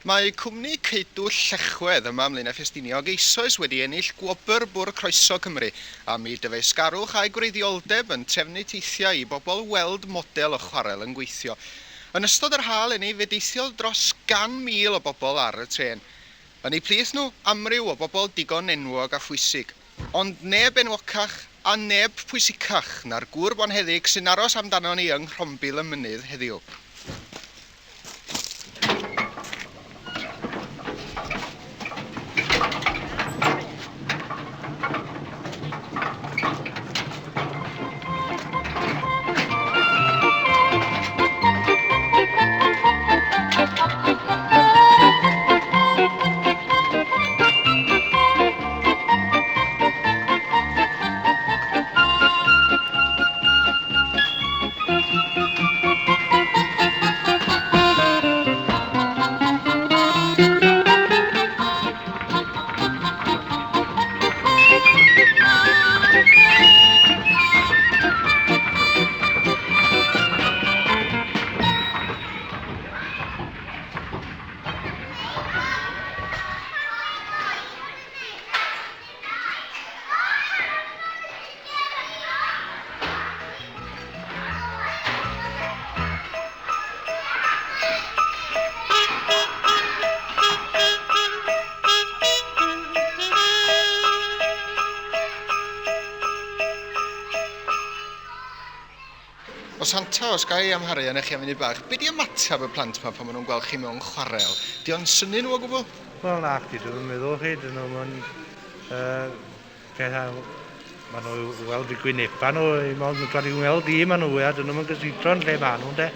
Mae cwmni Ceidw Llechwedd yma ymlaen â Ffestiniog eisoes wedi ennill gwobr Bwrdd Croeso Cymru a mi dyfeisgarwch a'i gwreiddioldeb yn trefnu teithiau i bobl weld model o chwarel yn gweithio. Yn ystod yr hal enni fe deithiodd dros 100,000 o bobl ar y trên. Yn eu plith nhw amryw o bobl digon enwog a phwysig. Ond neb enwocach a neb pwysicach na'r gŵr bonheddig sy'n aros amdano ni yng Nghrombil y Mynydd heddiw. O Santa, os gael ei amharu yn eich amunu bach, be di ymateb y plant yma pan maen nhw'n gweld chi mewn chwarel? Di o'n syni nhw o gwbl? Wel na chdi, dwi'n meddwl chi, dyn nhw'n pethau, maen nhw weld i gwyneba nhw, maen nhw'n weld i maen nhw, a dyn nhw'n gysidro'n lle maen nhw, de.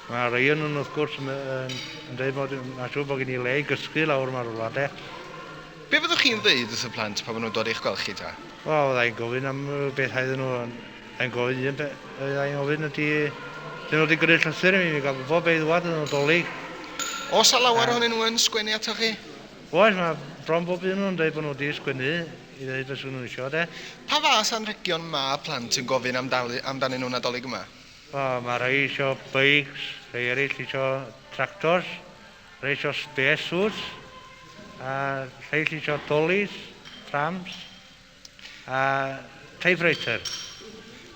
Mae rhai yn nhw'n wrth gwrs yn dweud bod mae'n siŵr bod gen i le i gysgu lawr mae'r rwla, de. Be fyddwch chi'n dweud wrth y plant pan maen nhw'n dod i'ch gweld chi ta? Wel, byddai'n gofyn am beth haedden nhw, yn gofyn byddai'n gofyn ydy, dyn nhw wedi gyrru llythyr i mi, mi gael bob ei ddwad yn odolig. Os a lawer ohonyn nhw yn sgwennu ato chi? Oes, mae bron bob un nhw'n dweud bod nhw wedi sgwennu i ddweud beth nhw'n eisiau, de. Pa fas anrhegion mae plant yn gofyn amdanyn nhw'n adolyg yma? Mae rhai eisiau bikes, rhai eraill eisiau tractors, rhai eisiau space suits, a rhai eisiau dollies, trams, a typewriter.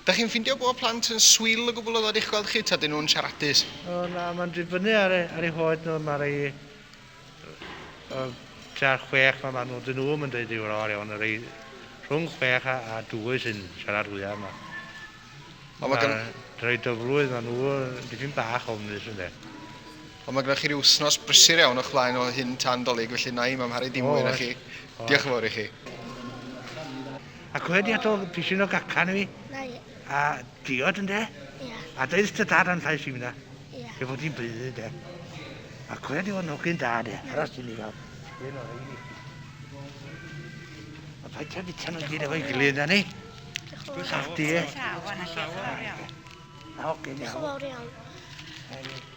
Da chi'n ffindio bod plant yn swil o gwbl o ddod i'ch gweld chi, ta dyn nhw'n siaradus? Na, mae'n dibynnu ar eu hoed nhw, mae rhai tua 6 mae nhw, dyn nhw'n mynd dweud i'w ror iawn, rhai rhwng 6 a 2 sy'n siarad fwyaf yma. Rhai dyflwydd, mae nhw dipyn bach ofnus yn de. Ond mae gennych chi ryw wthnos brysur iawn o'ch blaen o hyn tan dolyg, felly na i amharu dim mwy na chi. Diolch yn fawr i chi. Ac wedi adol pisyn o gacan i fi? Na i. A diod yn de? Ia. A dweud dy dad yn llais i mi na? Ia. Fe fod hi'n bryd de. A wedi o'n hogyn da de. Aros i ni gael. A paid te bita nhw'n gyd efo'i gilydd na ni. Chdi e? Na hogyn Diolch yn iawn. fawr iawn.